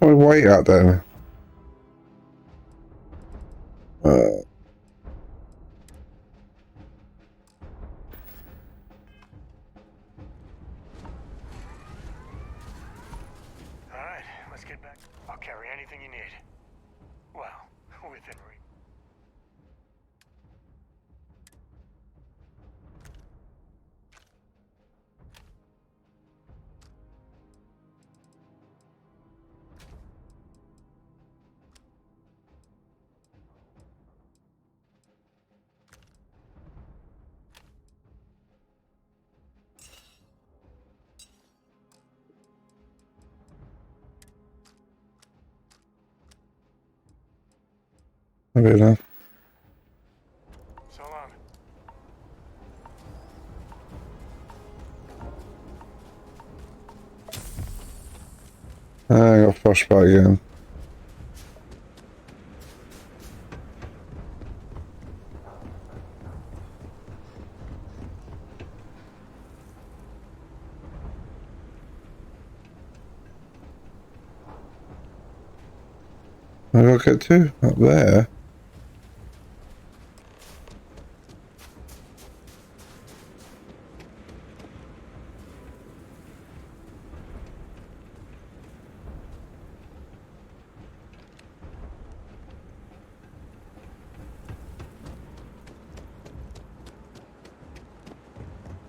I wait out there. Alright, let's get back. I'll carry anything you need. Well, within reach. I don't know. So long. I got frostbite again. I gotta get to up there.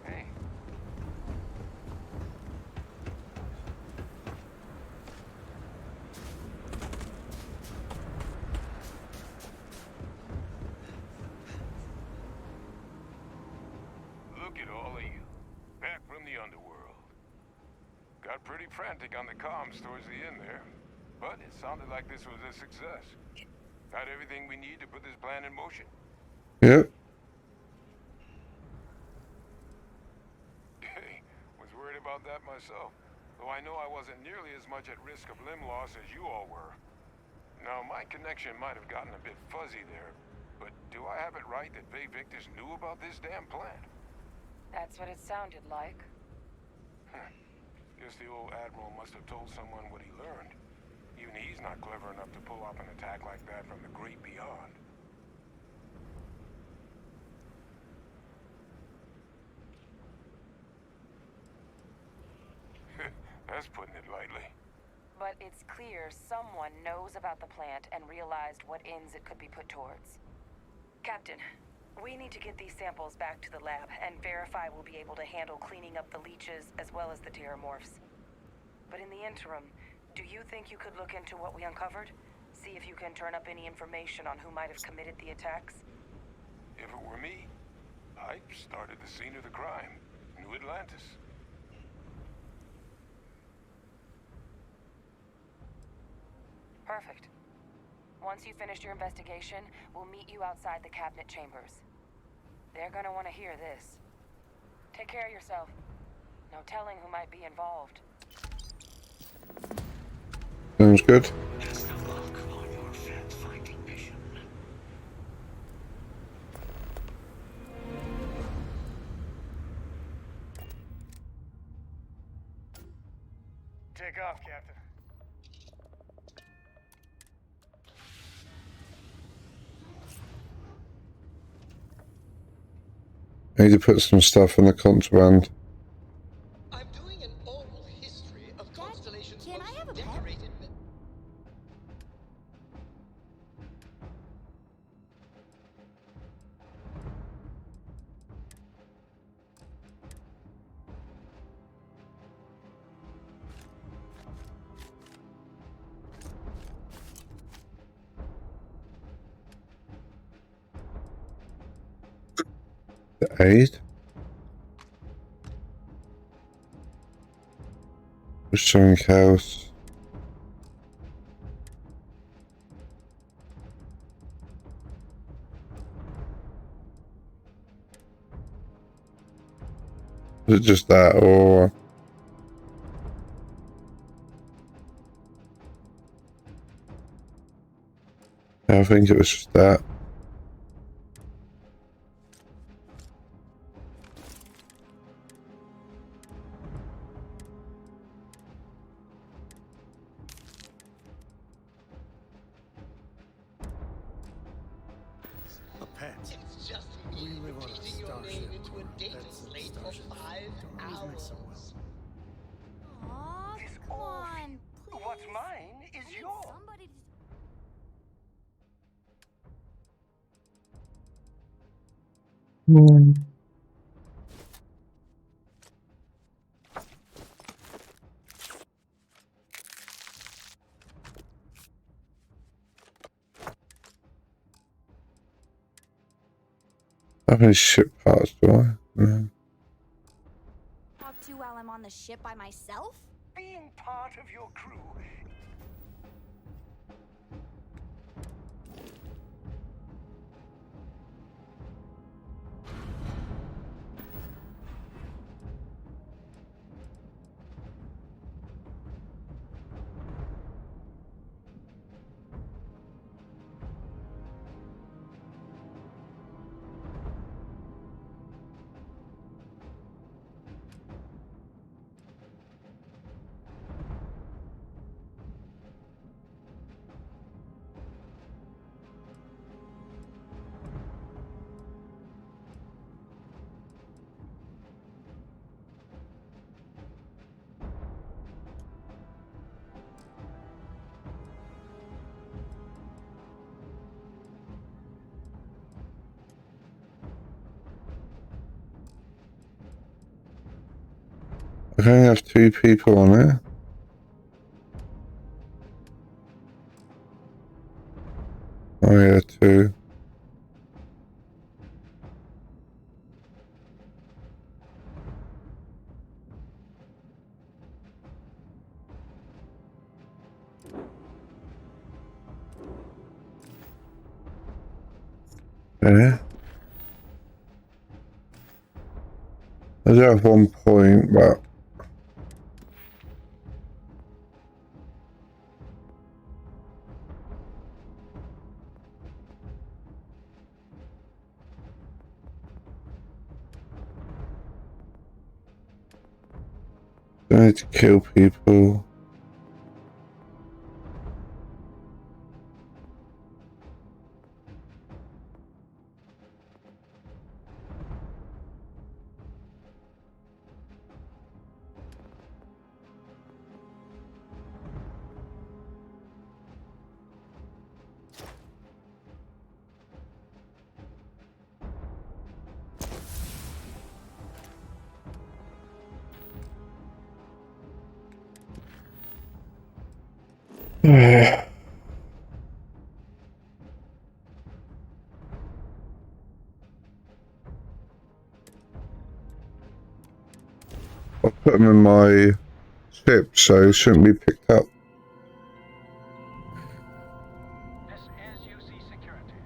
Hey. Look at all of you. Back from the underworld. Got pretty frantic on the comms towards the end there. But it sounded like this was a success. Got everything we need to put this plan in motion. Yep. Hey, was worried about that myself. Though I know I wasn't nearly as much at risk of limb loss as you all were. Now, my connection might have gotten a bit fuzzy there. But do I have it right that Bay Victus knew about this damn plan? That's what it sounded like. Guess the old Admiral must have told someone what he learned. Even he's not clever enough to pull off an attack like that from the great beyond. That's putting it lightly. But it's clear someone knows about the plant and realized what ends it could be put towards. Captain, we need to get these samples back to the lab and verify we'll be able to handle cleaning up the leeches as well as the terramorphs. But in the interim, do you think you could look into what we uncovered? See if you can turn up any information on who might have committed the attacks? If it were me, I'd started the scene of the crime. New Atlantis. Perfect. Once you've finished your investigation, we'll meet you outside the cabinet chambers. They're gonna want to hear this. Take care of yourself. No telling who might be involved. Sounds good. Best of luck on your fact-finding mission. Take off, Captain. I need to put some stuff in the contraband. I'm doing an oral history of Constellation's can I most have a pet? decorated. The aid. Restoring house. Is it just that, or I think it was just that. pets. It's just We me live on a repeating your name starship, into or a data pets and slate for starships 5 don't always mix so well. hours. Aw, This come all on, please. What's mine is I need yours. somebody to... I have any ship parts, do I? No. talk to while I'm on the ship by myself? Being part of your crew. I can only have 2 people on it. Oh yeah, 2. Yeah. I do have 1 point, but I need to kill people. I'll put them in my ship, so they shouldn't be picked up. This is UC Security.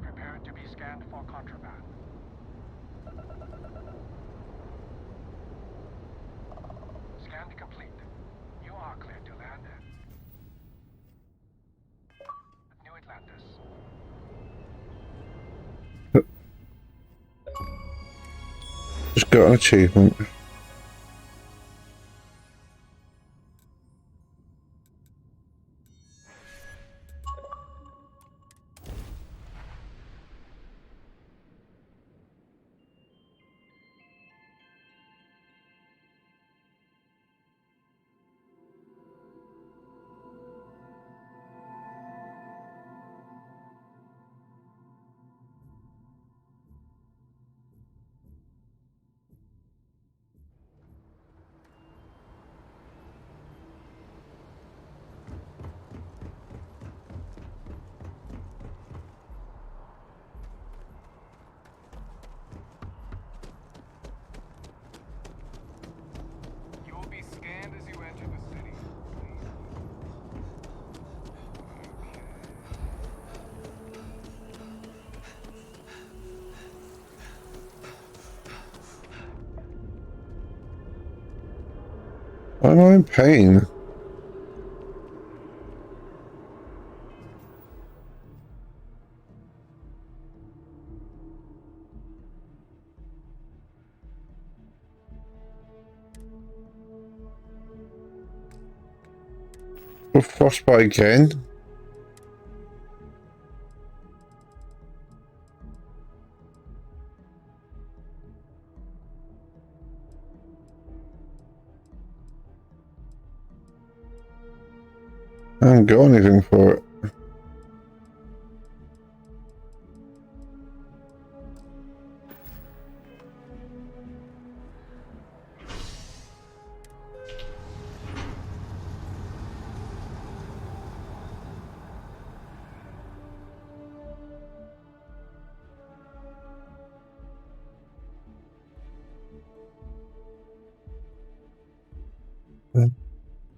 Prepare to be scanned for contraband. Scan complete. You are clear to land. New Atlantis. Just got an achievement. You will be scanned as you enter the city. Why am I in pain? Well, frostbite again? I haven't got anything for it.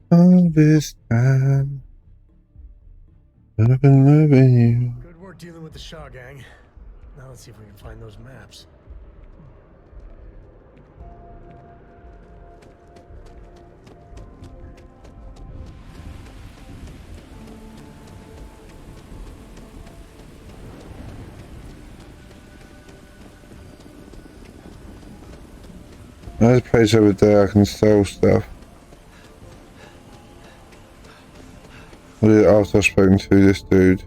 All this time, I've been loving you. Good work dealing with the Shaw gang. Now let's see if we can find those maps. There's a place over there I can sell stuff. After I've spoken to this dude.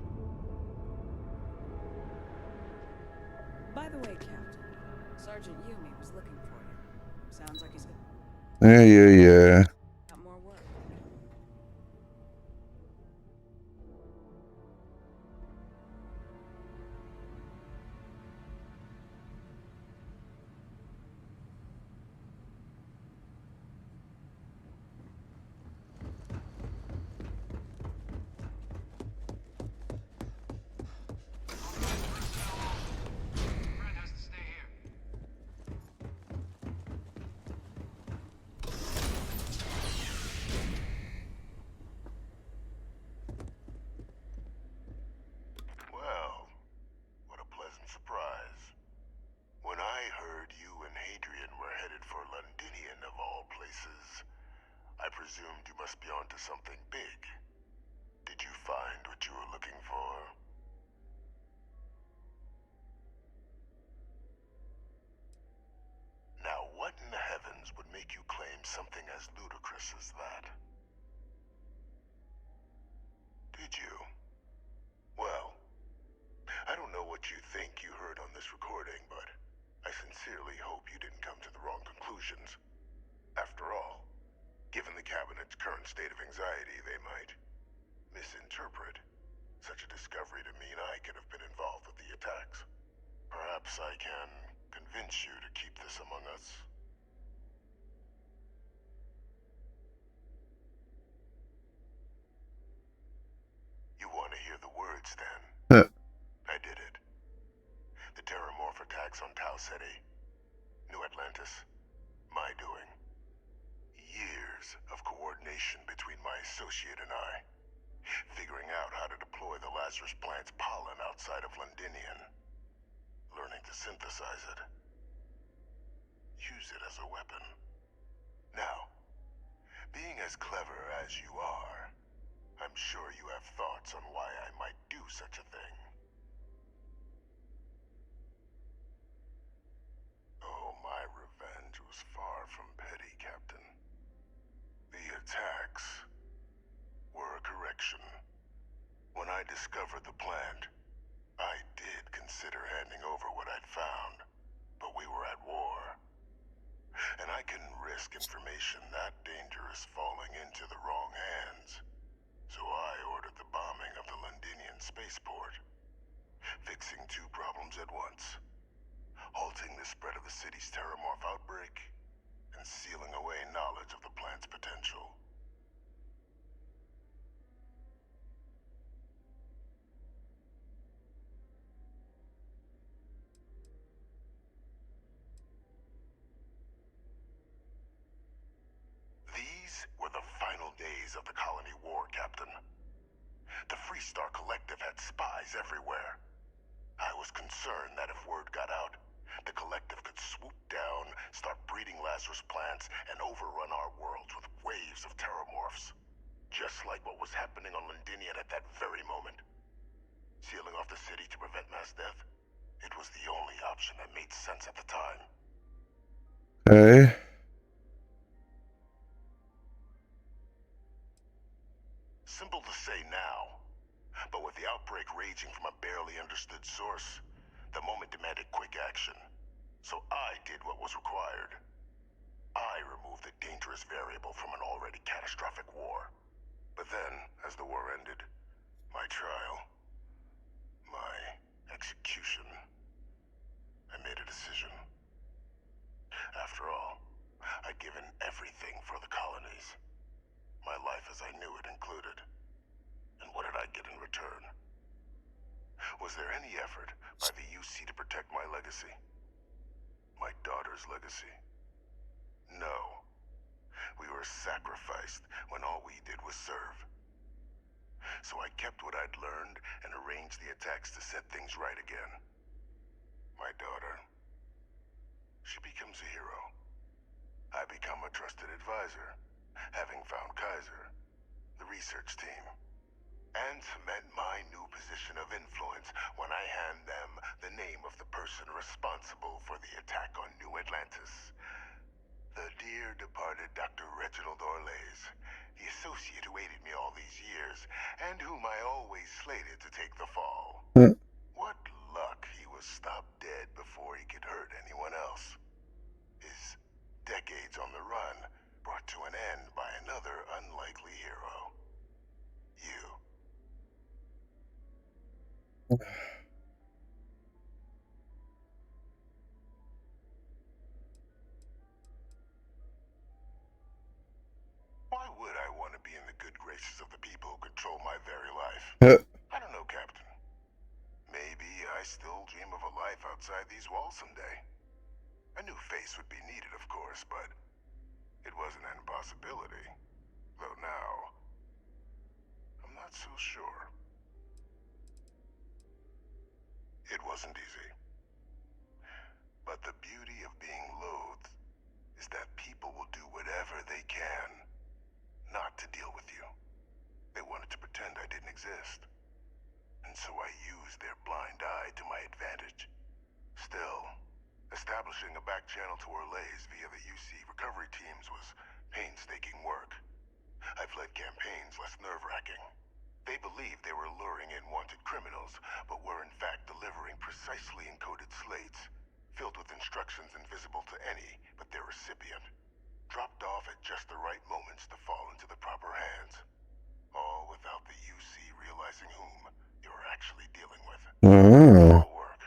By the way, Captain, Sergeant Yumi was looking for you. Sounds like he's Yeah. got more work. Well, what a pleasant surprise. When I heard you and Hadrian were headed for Londinian of all places, I presumed you must be onto something big. Did you find what you were looking for? Now, what in the heavens would make you claim something as ludicrous as that? Did you? Well, I don't know what you think you heard on this recording, but I sincerely hope you didn't come to the wrong conclusions. After all, given the Cabinet's current state of anxiety, they might misinterpret such a discovery to mean I could have been involved with the attacks. Perhaps I can convince you to keep this among us. You want to hear the words, then? I did it. The Terramorph attacks on Tau Ceti, New Atlantis, my doing. Years of coordination between my associate and I, figuring out how to deploy the Lazarus plant's pollen outside of Londinian, learning to synthesize it, use it as a weapon. Now, being as clever as you are, I'm sure you have thoughts on why I might do such a thing. Oh, my revenge was far from petty, Captain. The attacks were a correction. When I discovered the plant, I did consider handing over what I'd found, but we were at war. And I couldn't risk information that dangerous falling into the wrong hands. So I ordered the bombing of the Londinian spaceport, fixing two problems at once. Halting the spread of the city's Terramorph outbreak, and sealing away knowledge of the plant's potential. These were the final days of the Colony War, Captain. The Freestar Collective had spies everywhere. I was concerned that if word got out, the Collective could swoop down, start breeding Lazarus plants, and overrun our worlds with waves of Terramorphs. Just like what was happening on Londinian at that very moment. Sealing off the city to prevent mass death, it was the only option that made sense at the time. Okay. Simple to say now, but with the outbreak raging from a barely understood source, the moment demanded quick action. So I did what was required. I removed a dangerous variable from an already catastrophic war. But then, as the war ended, my trial, my execution, I made a decision. After all, I'd given everything for the colonies. My life as I knew it included. And what did I get in return? Was there any effort by the UC to protect my legacy? My daughter's legacy? No. We were sacrificed when all we did was serve. So I kept what I'd learned and arranged the attacks to set things right again. My daughter, she becomes a hero. I become a trusted advisor, having found Kaiser, the research team, and cement my new position of influence when I hand them the name of the person responsible for the attack on New Atlantis. The dear departed Dr. Reginald Orlays, the associate who aided me all these years, and whom I always slated to take the fall. What luck he was stopped dead before he could hurt anyone else. His decades on the run brought to an end by another unlikely hero. You. Why would I want to be in the good graces of the people who control my very life? I don't know, Captain. Maybe I still dream of a life outside these walls someday. A new face would be needed, of course, but it wasn't an impossibility. Though now, I'm not so sure. It wasn't easy. But the beauty of being loathed is that people will do whatever they can not to deal with you. They wanted to pretend I didn't exist. And so I used their blind eye to my advantage. Still, establishing a back channel to Orlays via the UC recovery teams was painstaking work. I've led campaigns less nerve-wracking. They believed they were luring in wanted criminals, but were in fact delivering precisely encoded slates, filled with instructions invisible to any but their recipient, dropped off at just the right moments to fall into the proper hands. All without the UC realizing whom you were actually dealing with. All work.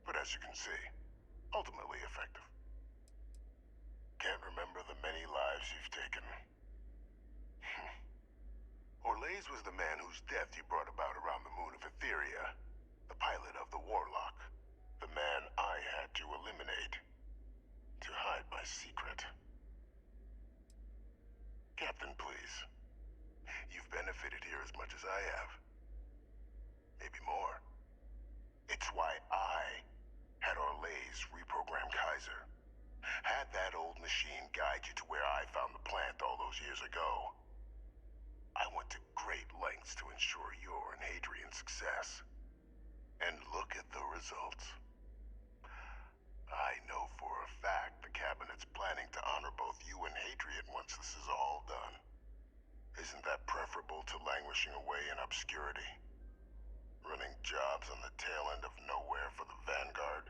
But as you can see, ultimately effective. Can't remember the many lives you've taken. Orlays was the man whose death you brought about around the moon of Etheria, the pilot of the Warlock, the man I had to eliminate to hide my secret. Captain, please. You've benefited here as much as I have. Maybe more. It's why I had Orlays reprogram Kaiser. Had that old machine guide you to where I found the plant all those years ago. I went to great lengths to ensure your and Hadrian's success. And look at the results. I know for a fact the Cabinet's planning to honor both you and Hadrian once this is all done. Isn't that preferable to languishing away in obscurity? Running jobs on the tail end of nowhere for the Vanguard?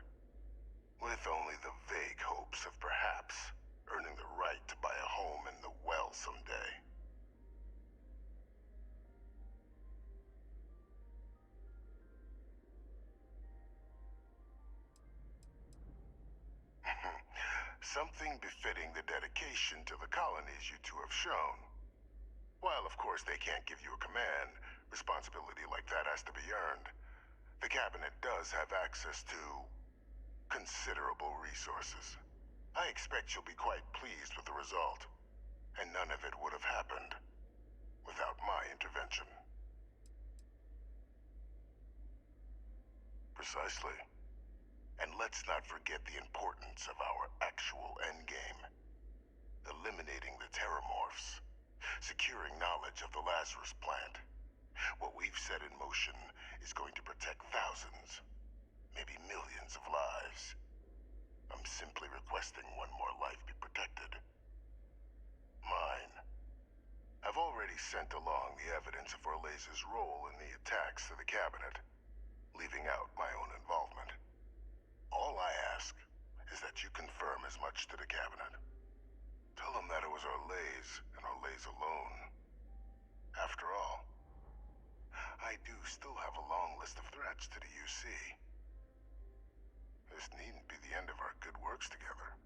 With only the vague hopes of perhaps earning the right to buy a home in the well someday. Something befitting the dedication to the colonies you two have shown. While, of course, they can't give you a command, responsibility like that has to be earned. The Cabinet does have access to considerable resources. I expect you'll be quite pleased with the result. And none of it would have happened without my intervention. Precisely. And let's not forget the importance of our actual endgame. Eliminating the Terramorphs. Securing knowledge of the Lazarus plant. What we've set in motion is going to protect thousands, maybe millions of lives. I'm simply requesting one more life be protected. Mine. I've already sent along the evidence of Orlays' role in the attacks to the Cabinet, leaving out my own involvement. All I ask is that you confirm as much to the Cabinet. Tell them that it was Orlays and Orlays alone. After all, I do still have a long list of threats to the UC. This needn't be the end of our good works together.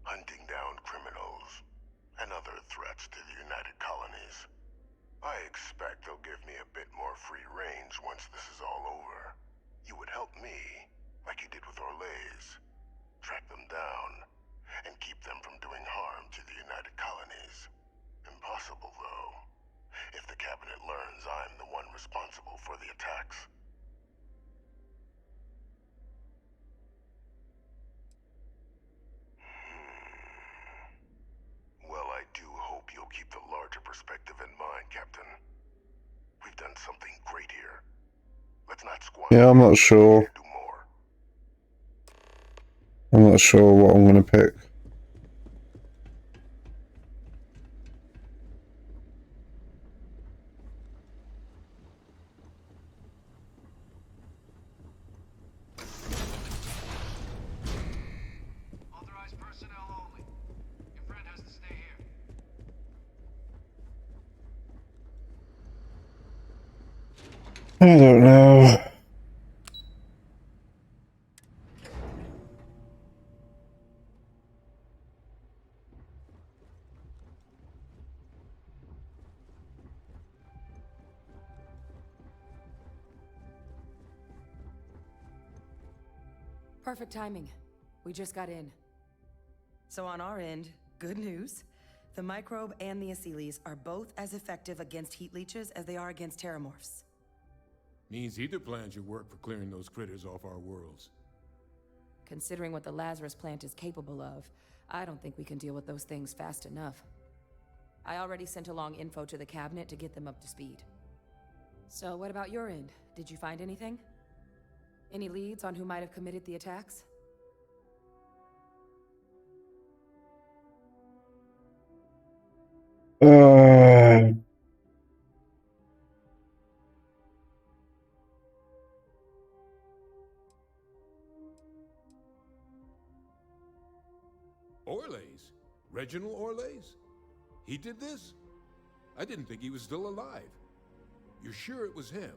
Hunting down criminals and other threats to the United Colonies. I expect they'll give me a bit more free range once this is all over. You would help me, like you did with Orlays. Track them down, and keep them from doing harm to the United Colonies. Impossible, though, if the Cabinet learns I'm the one responsible for the attacks. Well, I do hope you'll keep the larger perspective in mind, Captain. We've done something great here. Let's not squander. Yeah, I'm not sure. Do more. I'm not sure what I'm going to pick. Authorized personnel only. Your friend has to stay here. I don't know. Perfect timing. We just got in. So on our end, good news. The microbe and the Aceles are both as effective against heat leeches as they are against terramorphs. Means either plan should work for clearing those critters off our worlds. Considering what the Lazarus plant is capable of, I don't think we can deal with those things fast enough. I already sent along info to the Cabinet to get them up to speed. So what about your end? Did you find anything? Any leads on who might have committed the attacks? Orlays? Reginald Orlays? He did this? I didn't think he was still alive. You're sure it was him?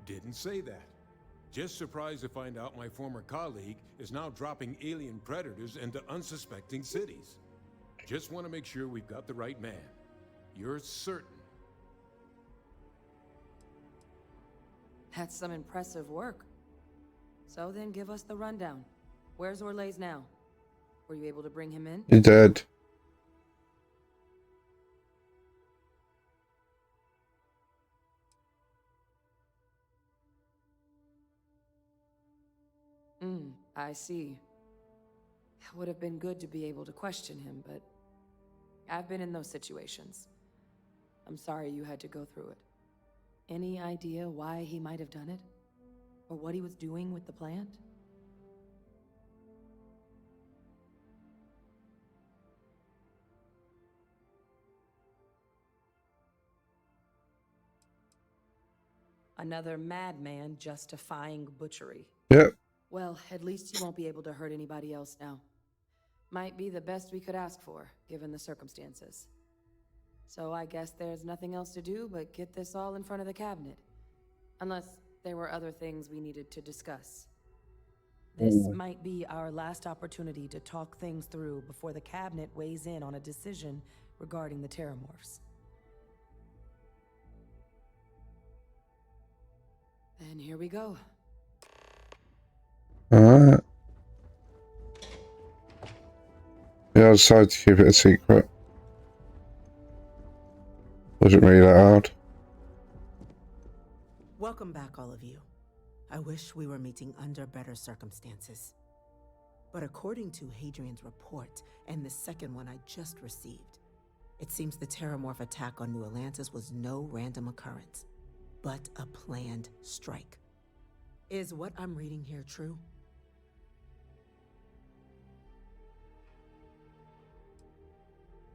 Didn't say that. Just surprised to find out my former colleague is now dropping alien predators into unsuspecting cities. Just want to make sure we've got the right man. You're certain? That's some impressive work. So then give us the rundown. Where's Orlays now? Were you able to bring him in? You're dead. I see. It would have been good to be able to question him, but I've been in those situations. I'm sorry you had to go through it. Any idea why he might have done it? Or what he was doing with the plant? Another madman justifying butchery. Yep. Well, at least you won't be able to hurt anybody else now. Might be the best we could ask for, given the circumstances. So I guess there's nothing else to do but get this all in front of the Cabinet. Unless there were other things we needed to discuss. This might be our last opportunity to talk things through before the Cabinet weighs in on a decision regarding the terramorphs. Then here we go. Alright. Yeah, I decided to keep it a secret. Wasn't really that hard. Welcome back, all of you. I wish we were meeting under better circumstances. But according to Hadrian's report, and the second one I just received, it seems the Terramorph attack on New Atlantis was no random occurrence, but a planned strike. Is what I'm reading here true?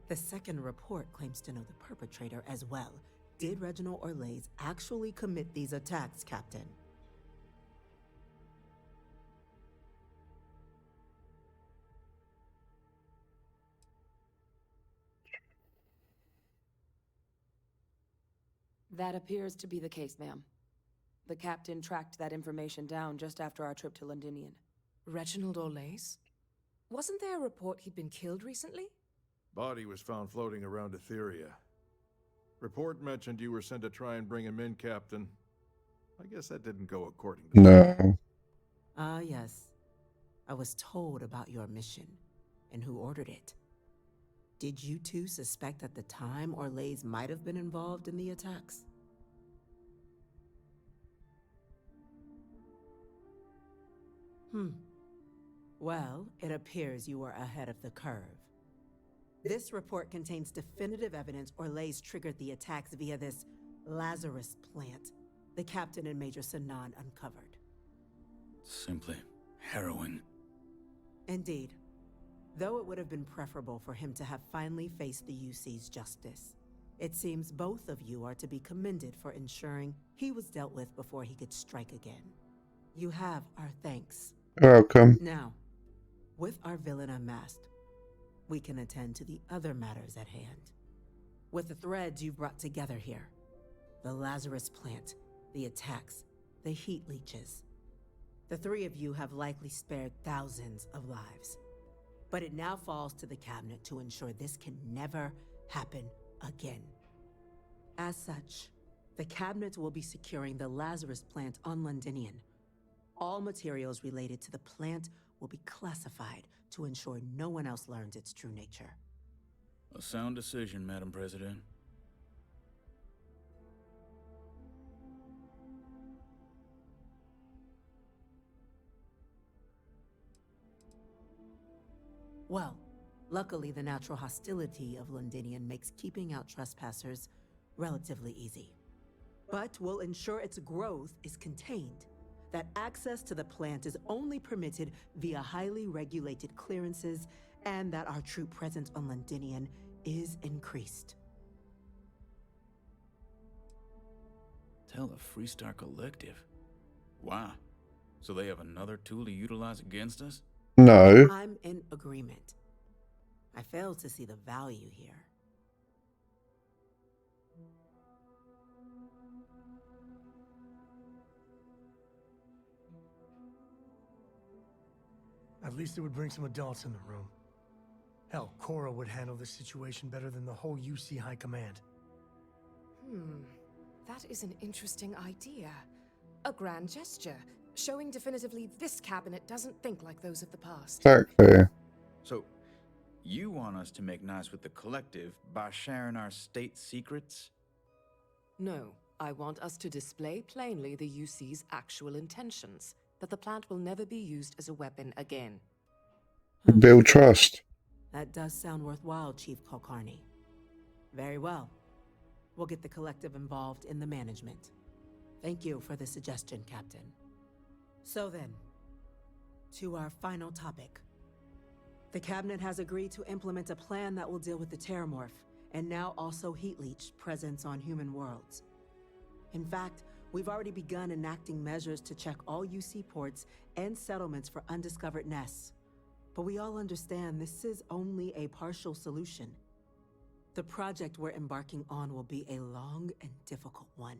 The second report claims to know the perpetrator as well. Did Reginald Orlays actually commit these attacks, Captain? That appears to be the case, ma'am. The captain tracked that information down just after our trip to Londinian. Reginald Orlays? Wasn't there a report he'd been killed recently? Body was found floating around Etheria. Report mentioned you were sent to try and bring him in, Captain. I guess that didn't go according to No. Ah, yes. I was told about your mission and who ordered it. Did you two suspect at the time Orlays might have been involved in the attacks? Well, it appears you were ahead of the curve. This report contains definitive evidence Orlays triggered the attacks via this Lazarus plant the captain and Major Sanan uncovered. Simply harrowing. Indeed. Though it would have been preferable for him to have finally faced the UC's justice, it seems both of you are to be commended for ensuring he was dealt with before he could strike again. You have our thanks. Welcome. Now, with our villain unmasked, we can attend to the other matters at hand. With the threads you've brought together here, the Lazarus plant, the attacks, the heat leeches, the three of you have likely spared thousands of lives. But it now falls to the cabinet to ensure this can never happen again. As such, the cabinet will be securing the Lazarus plant on Londinian. All materials related to the plant will be classified to ensure no one else learns its true nature. A sound decision, Madam President. Well, luckily the natural hostility of Londinian makes keeping out trespassers relatively easy. But we'll ensure its growth is contained, that access to the plant is only permitted via highly regulated clearances, and that our troop presence on Londinian is increased. Tell the Freestar Collective. Wow. So they have another tool to utilize against us? No. I'm in agreement. I fail to see the value here. At least it would bring some adults in the room. Hell, Cora would handle this situation better than the whole UC High Command. That is an interesting idea. A grand gesture, showing definitively this cabinet doesn't think like those of the past. Exactly. So, you want us to make nice with the Collective by sharing our state secrets? No, I want us to display plainly the UC's actual intentions, that the plant will never be used as a weapon again. Build trust. That does sound worthwhile, Chief Kulkarni. Very well. We'll get the Collective involved in the management. Thank you for the suggestion, Captain. So then, to our final topic. The Cabinet has agreed to implement a plan that will deal with the Terramorph, and now also Heat Leech presence on human worlds. In fact, we've already begun enacting measures to check all UC ports and settlements for undiscovered nests. But we all understand this is only a partial solution. The project we're embarking on will be a long and difficult one.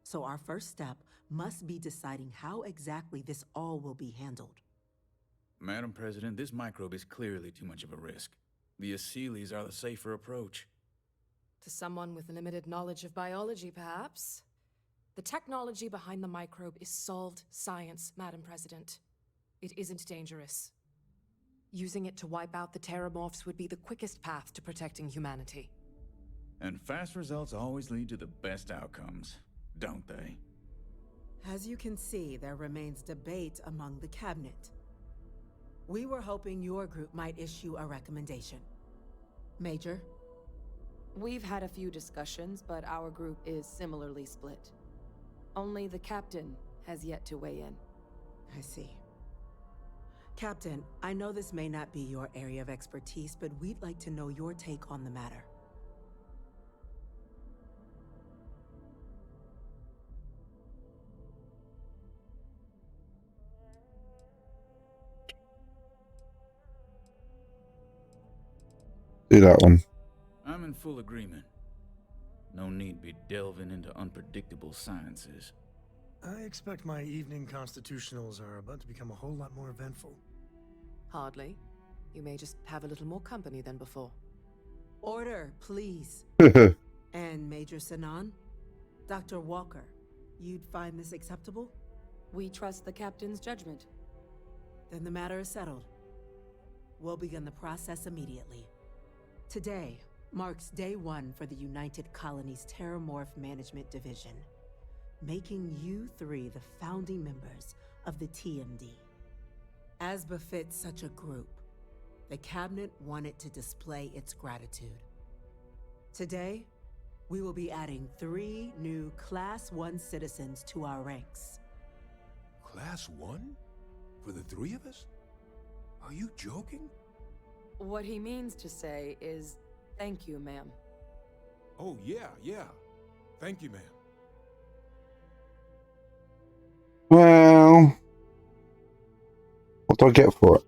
So our first step must be deciding how exactly this all will be handled. Madam President, this microbe is clearly too much of a risk. The Aseles are the safer approach. To someone with limited knowledge of biology, perhaps? The technology behind the microbe is solved science, Madam President. It isn't dangerous. Using it to wipe out the Terramorphs would be the quickest path to protecting humanity. And fast results always lead to the best outcomes, don't they? As you can see, there remains debate among the Cabinet. We were hoping your group might issue a recommendation. Major? We've had a few discussions, but our group is similarly split. Only the captain has yet to weigh in. I see. Captain, I know this may not be your area of expertise, but we'd like to know your take on the matter. Do that one. I'm in full agreement. No need be delving into unpredictable sciences. I expect my evening constitutionals are about to become a whole lot more eventful. Hardly. You may just have a little more company than before. Order, please. And Major Sanan? Dr. Walker, you'd find this acceptable? We trust the captain's judgment. Then the matter is settled. We'll begin the process immediately. Today marks day 1 for the United Colonies Terramorph Management Division, making you 3 the founding members of the TMD. As befits such a group, the Cabinet wanted to display its gratitude. Today, we will be adding 3 new Class 1 citizens to our ranks. Class 1? For the 3 of us? Are you joking? What he means to say is, thank you, ma'am. Oh, yeah. Thank you, ma'am. Well, what do I get for it?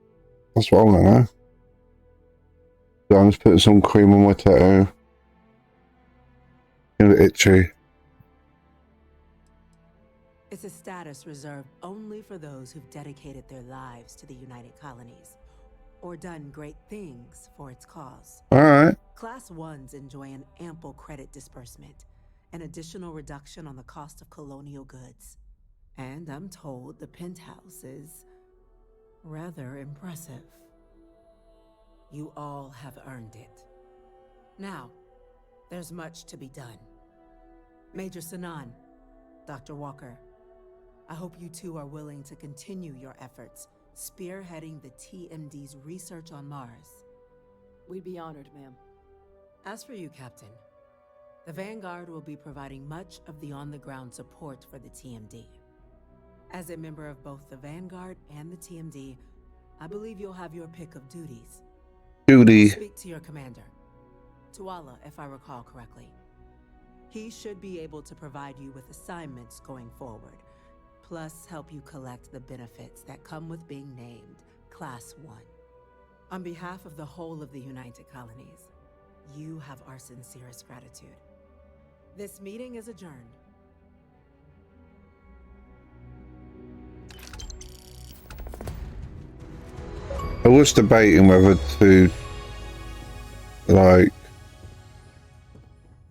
That's what I want to know. So I'm just putting some cream on my tattoo. A bit itchy. It's a status reserved only for those who've dedicated their lives to the United Colonies, or done great things for its cause. Alright. Class 1s enjoy an ample credit disbursement, an additional reduction on the cost of colonial goods. And I'm told the penthouse is rather impressive. You all have earned it. Now, there's much to be done. Major Sanan, Dr. Walker, I hope you 2 are willing to continue your efforts spearheading the TMD's research on Mars. We'd be honored, ma'am. As for you, Captain, the Vanguard will be providing much of the on-the-ground support for the TMD. As a member of both the Vanguard and the TMD, I believe you'll have your pick of duties. Speak to your commander, Tuala, if I recall correctly. He should be able to provide you with assignments going forward, plus help you collect the benefits that come with being named Class 1. On behalf of the whole of the United Colonies, you have our sincerest gratitude. This meeting is adjourned. I was debating whether to, like...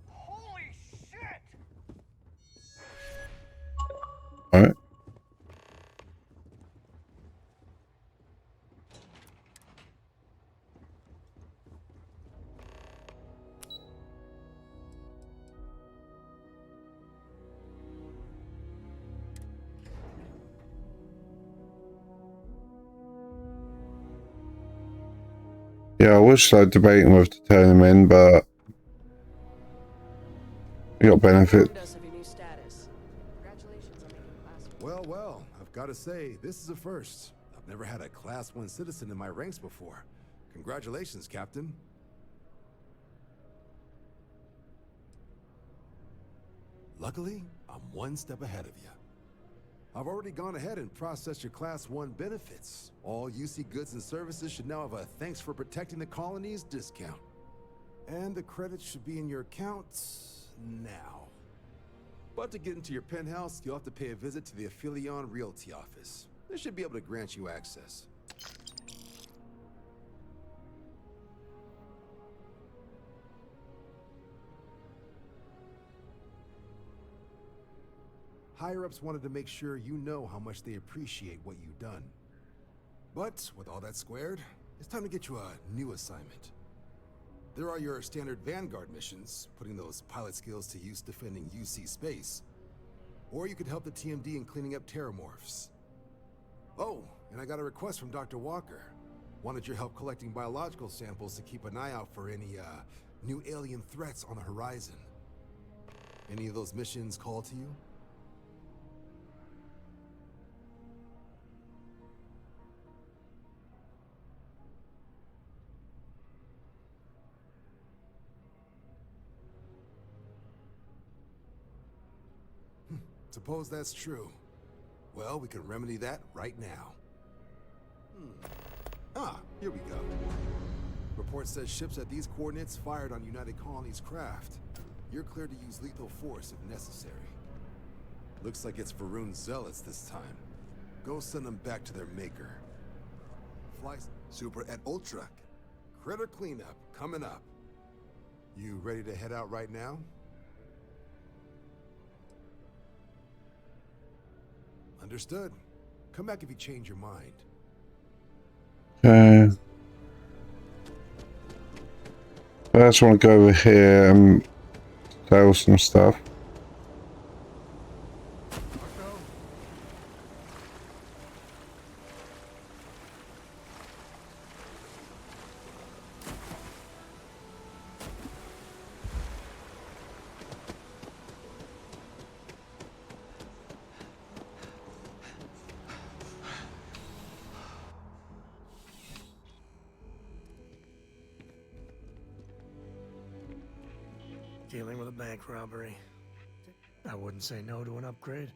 Holy shit! Alright. Yeah, I was debating whether to turn them in, but you got benefits. Well, I've got to say, this is a first. I've never had a Class 1 citizen in my ranks before. Congratulations, Captain. Luckily, I'm 1 step ahead of you. I've already gone ahead and processed your Class 1 benefits. All UC goods and services should now have a thanks for protecting the colonies discount. And the credits should be in your accounts now. But to get into your penthouse, you'll have to pay a visit to the Aphelion Realty office. They should be able to grant you access. Higher-ups wanted to make sure you know how much they appreciate what you've done. But with all that squared, it's time to get you a new assignment. There are your standard Vanguard missions, putting those pilot skills to use defending UC space. Or you could help the TMD in cleaning up terramorphs. Oh, and I got a request from Dr. Walker. Wanted your help collecting biological samples to keep an eye out for any, new alien threats on the horizon. Any of those missions call to you? Suppose that's true. Well, we can remedy that right now. Here we go. Report says ships at these coordinates fired on United Colony's craft. You're cleared to use lethal force if necessary. Looks like it's Varun's zealots this time. Go send them back to their maker. Fly Super at Ultra. Critter cleanup coming up. You ready to head out right now? Understood. Come back if you change your mind. Okay. I just want to go over here and sell some stuff. Dealing with a bank robbery. I wouldn't say no to an upgrade.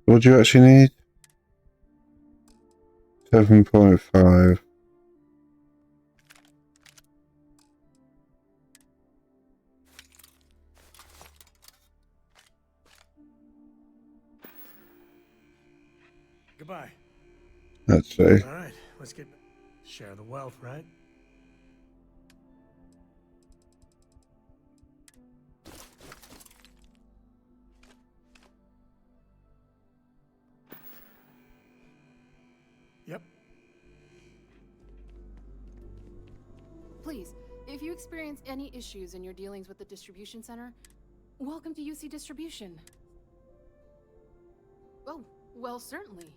Well, what do you actually need? 7.5. Goodbye. Let's see. All right, let's share the wealth, right? Yep. Please, if you experience any issues in your dealings with the distribution center, welcome to UC Distribution. Oh, well, certainly.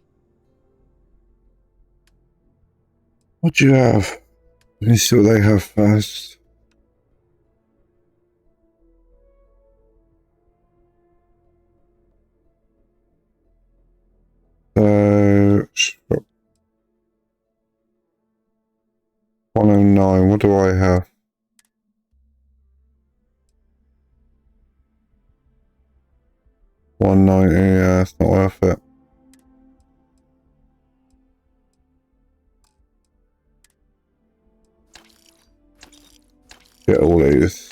What do you have? Let me see what they have first. So, 109, what do I have? 190, yeah, it's not worth it. Get all these.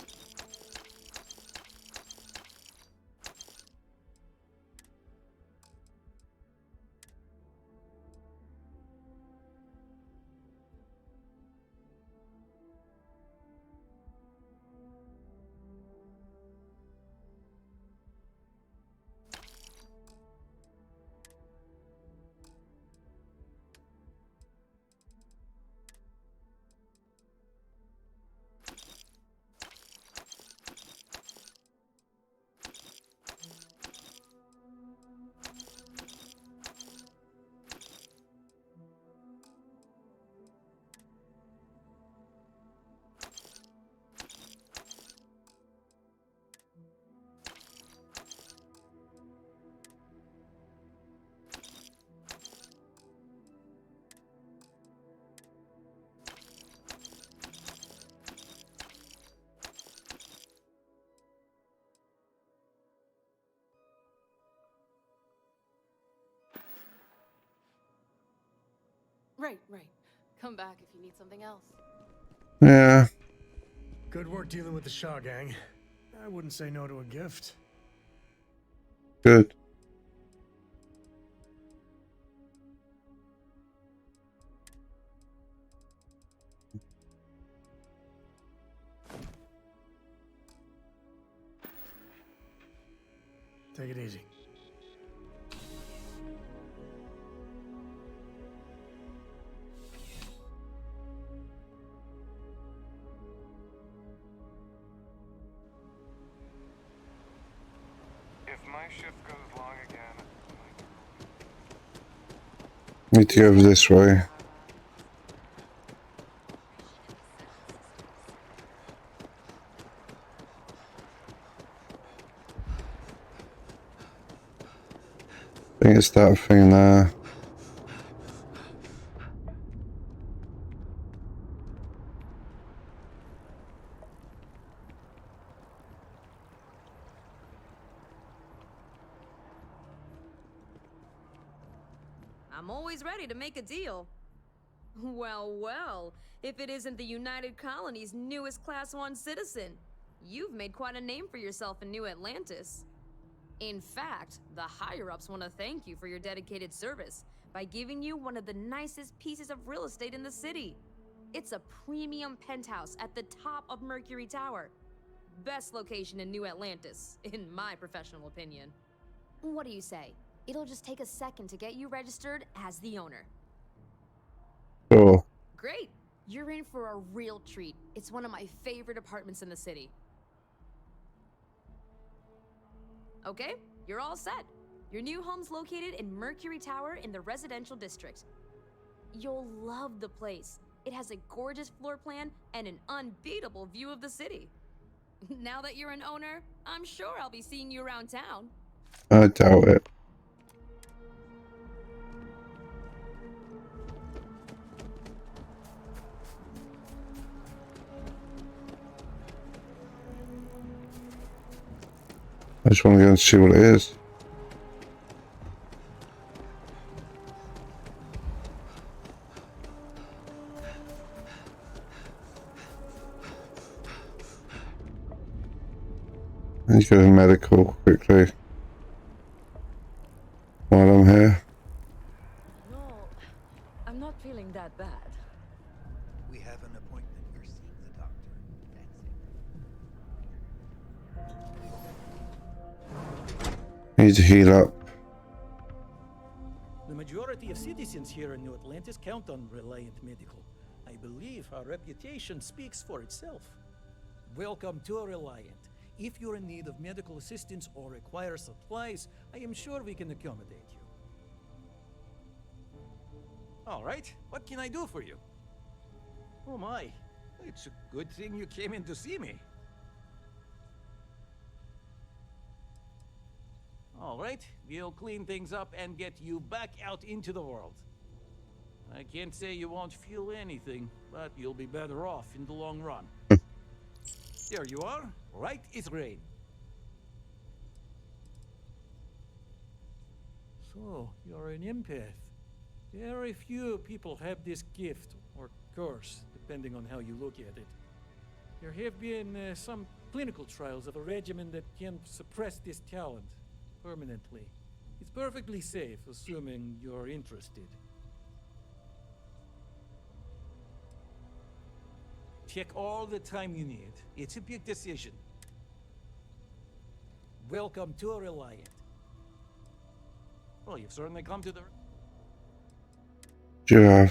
Right. Come back if you need something else. Yeah. Good work dealing with the Shaw gang. I wouldn't say no to a gift. Good. Take it easy. If my shift goes long again, Need to go over this way. I think it's that thing there. I'm always ready to make a deal. Well, well, if it isn't the United Colony's newest Class 1 citizen. You've made quite a name for yourself in New Atlantis. In fact, the higher-ups want to thank you for your dedicated service by giving you one of the nicest pieces of real estate in the city. It's a premium penthouse at the top of Mercury Tower. Best location in New Atlantis, in my professional opinion. What do you say? It'll just take a second to get you registered as the owner. Sure. Great! You're in for a real treat. It's one of my favorite apartments in the city. Okay, you're all set. Your new home's located in Mercury Tower in the residential district. You'll love the place. It has a gorgeous floor plan and an unbeatable view of the city. Now that you're an owner, I'm sure I'll be seeing you around town. I doubt it. I just want to go and see what it is. I need to go to medical quickly while I'm here. No, I'm not feeling that bad. We have an appointment. You're seeing the doctor. That's it. I need to heal up. The majority of citizens here in New Atlantis count on Reliant Medical. I believe our reputation speaks for itself. Welcome to Reliant. If you're in need of medical assistance or require supplies, I am sure we can accommodate you. All right, what can I do for you? Oh my, it's a good thing you came in to see me. All right, we'll clean things up and get you back out into the world. I can't say you won't feel anything, but you'll be better off in the long run. There you are, right as rain. So, you're an empath. Very few people have this gift, or curse, depending on how you look at it. There have been some clinical trials of a regimen that can suppress this talent permanently. It's perfectly safe, assuming you're interested. Take all the time you need. It's a big decision. Welcome to Reliant. Well, you've certainly come to the... Yeah.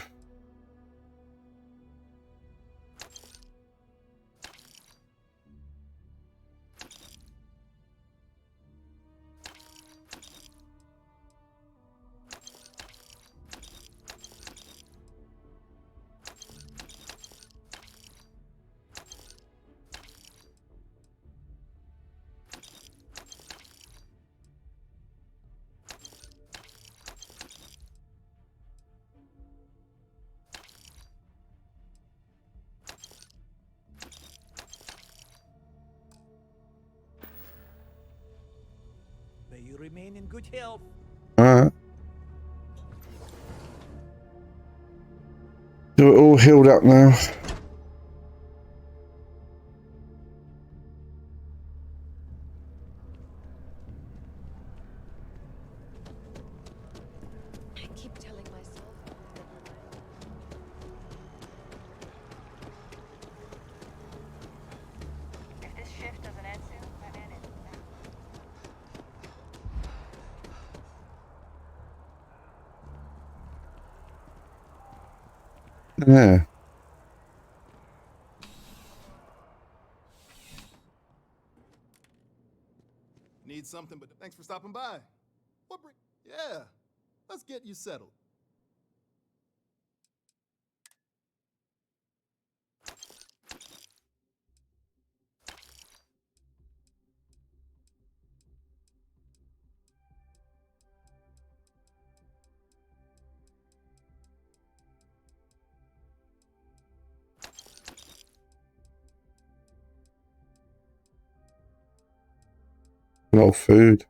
May you remain in good health. Alright. So we're all healed up now. I keep telling myself, if this shift doesn't end soon, I'm in it. Yeah. Need something, but thanks for stopping by. Yeah, let's get you settled. A lot of food.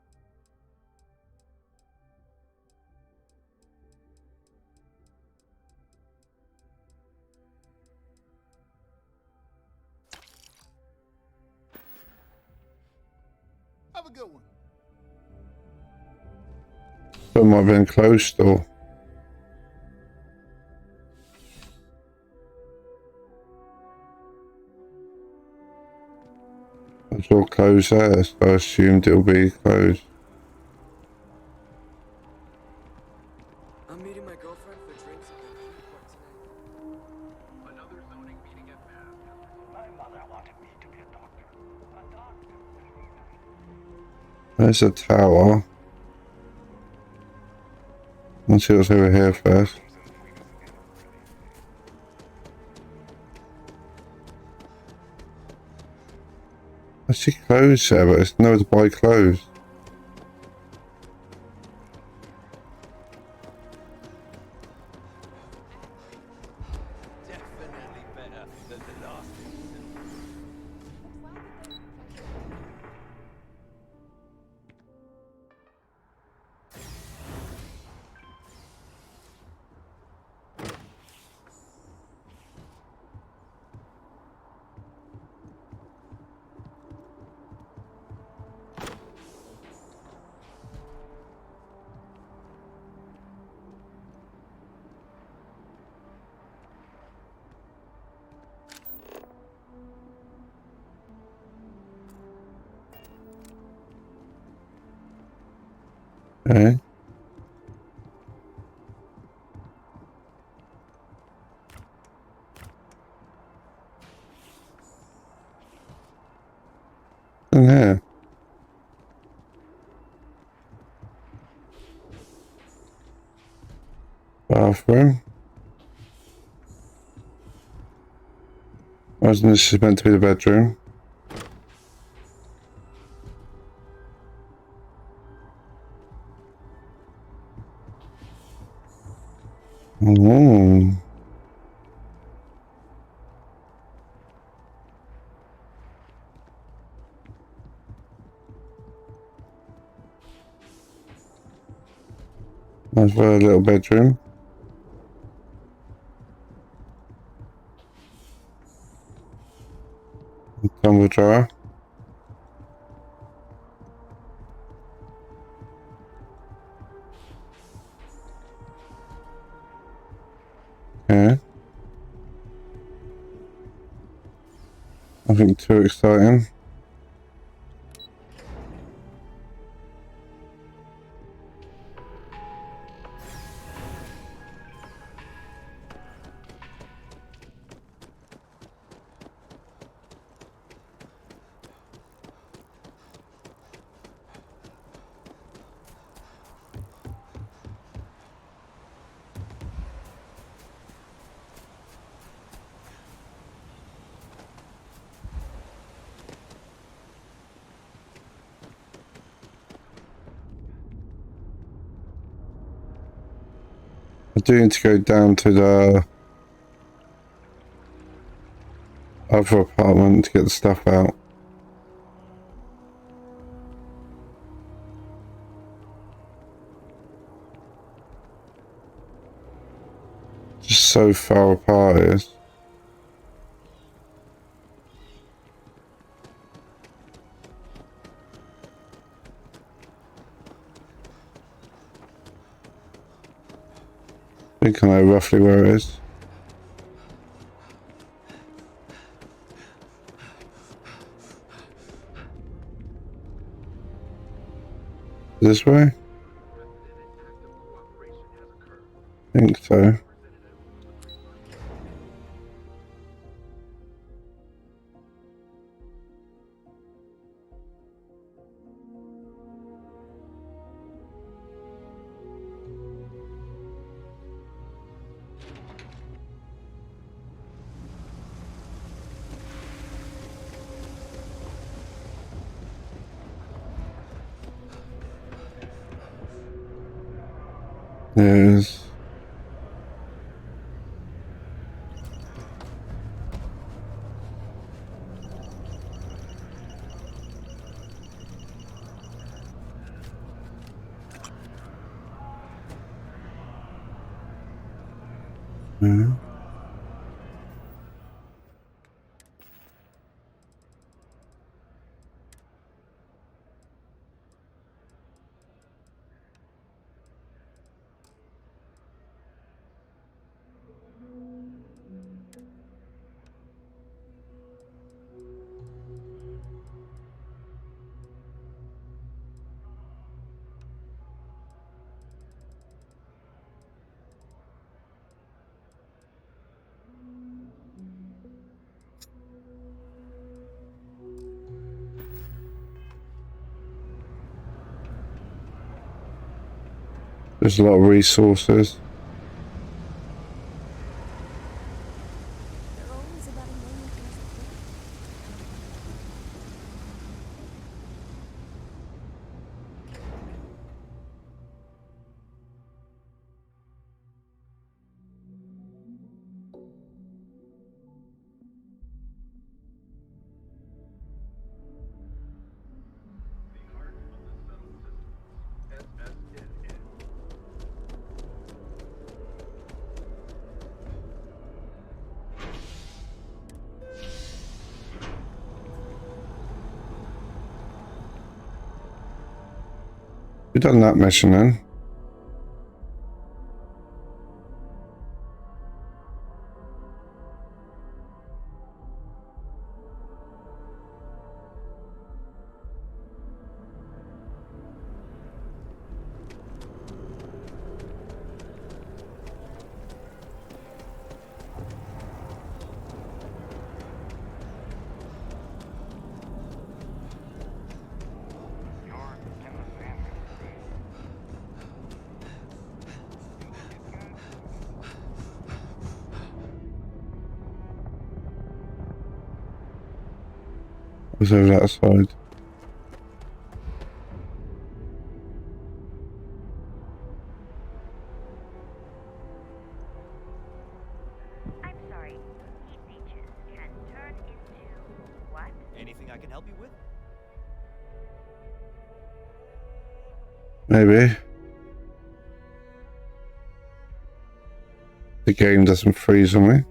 Have a good one. That might have been a closed store. I saw closed there, so I assumed it'll be closed. I'm meeting my girlfriend for drinks at the food court tonight. Another zoning meeting at Mass. My mother wanted me to be a doctor. A doctor. There's a tower. Let's see what's over here first. I see clothes there, but it's nowhere to buy clothes. Definitely better than the last Okay. In here. Bathroom. Wasn't this meant to be the bedroom? Oh. Nice little bedroom. Tumble dryer. Okay. Nothing too exciting. I do need to go down to the other apartment to get the stuff out. Just so far apart it is. I think I know roughly where it is. This way? I think so. There's... Yeah. There's a lot of resources. We've done that mission then. Was over that side. I'm sorry. Heat leeches can turn into what? Anything I can help you with? Maybe. The game doesn't freeze on me.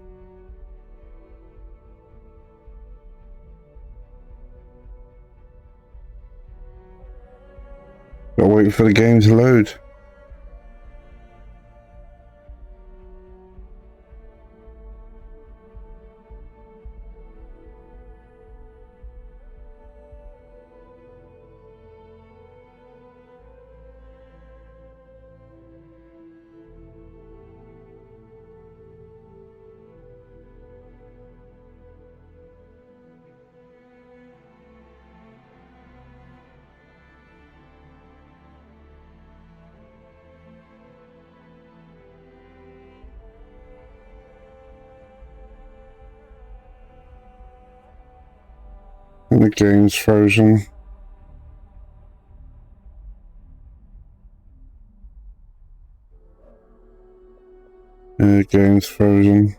Gotta wait for the game to load. And the game's frozen. And the game's frozen.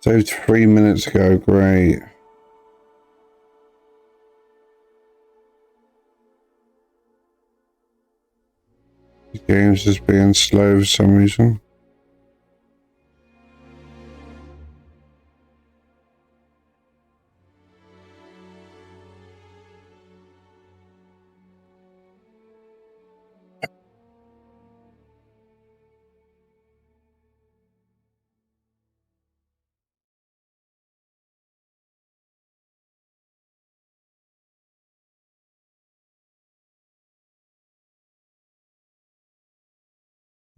Saved 3 minutes ago, great. The game's just being slow for some reason.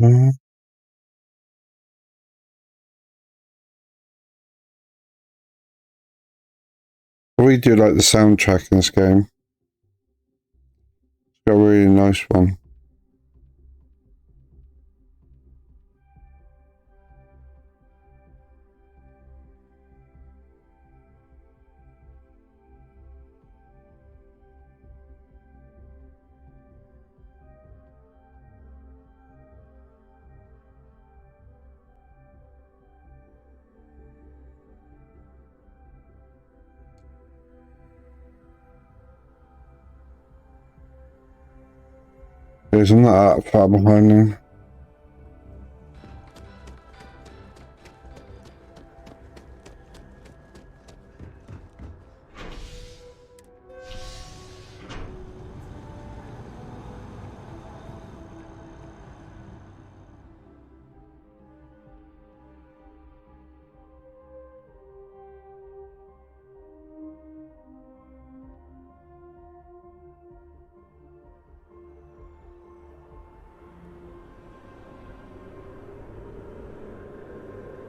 Mm. I really do like the soundtrack in this game. It's got a really nice one. I'm not that far behind them.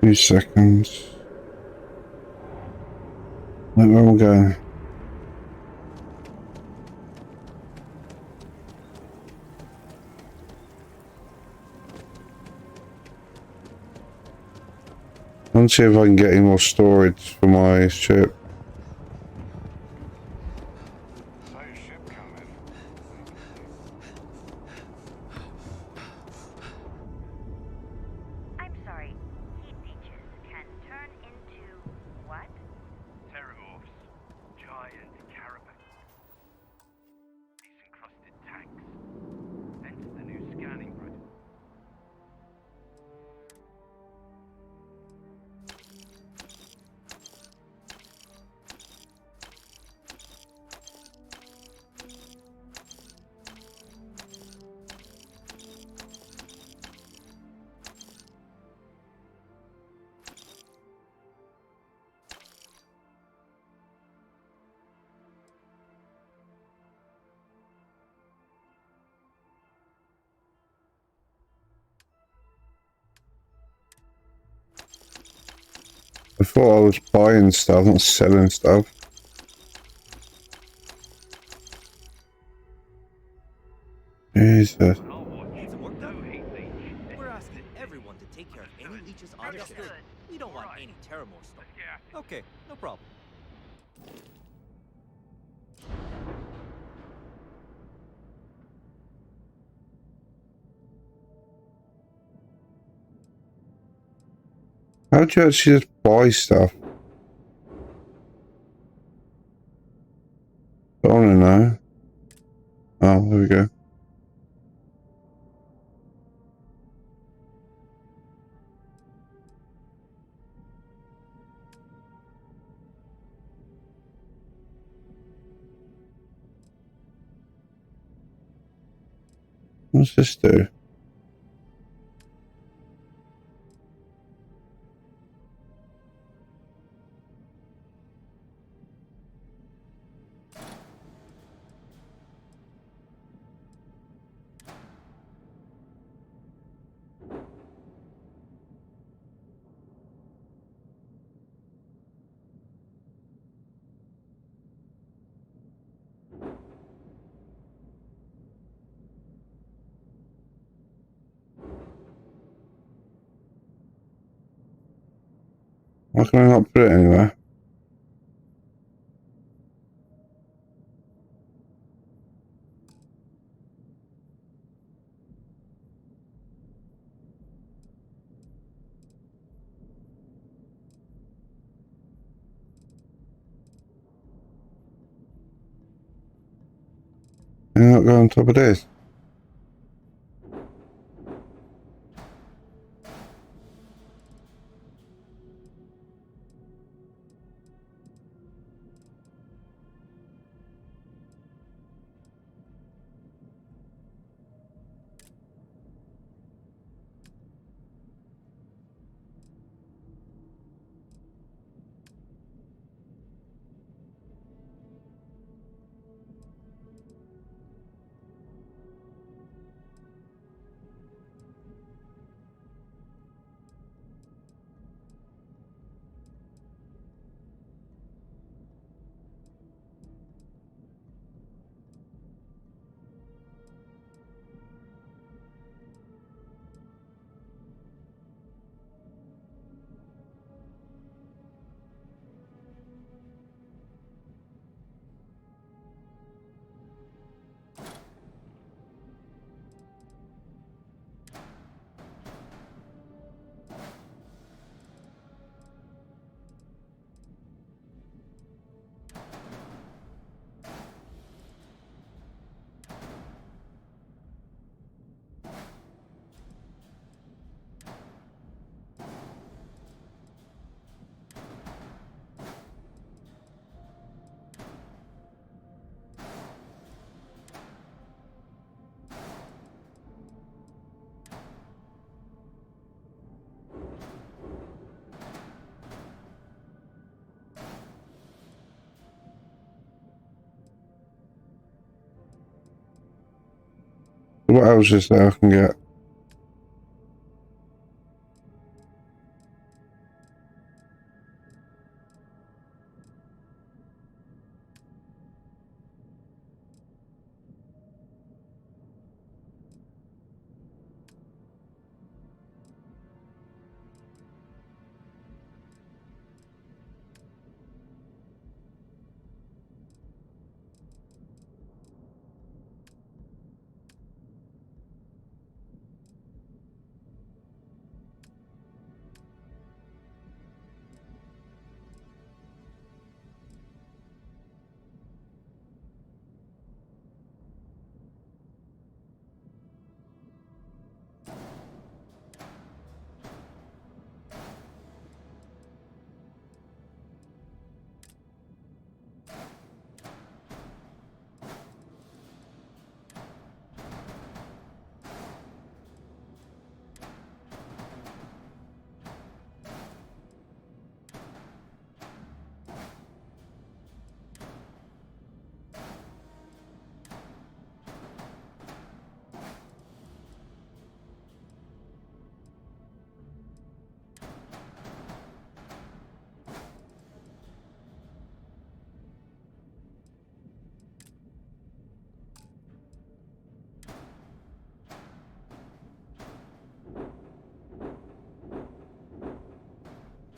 Few seconds. Look where we're going. Let's see if I can get any more storage for my ship. I'm sorry. Heat leeches can turn into what? Terramorphs. Giant carapace. Encrusted tanks. Hence the new scanning protocol. I thought I was buying stuff, not selling stuff. Jesus. Some work done? We're asking everyone to take care of any leeches on the ship. We don't want any Terramorph stuff. Okay, no problem. How do you actually just buy stuff? I want to know. Oh, there we go. What's this do? Why can I not put it anywhere? Can I not go on top of this? What else is there I can get?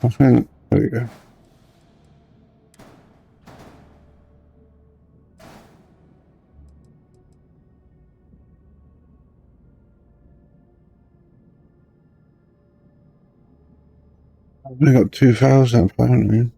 I think there we go. We got 2,000 apparently.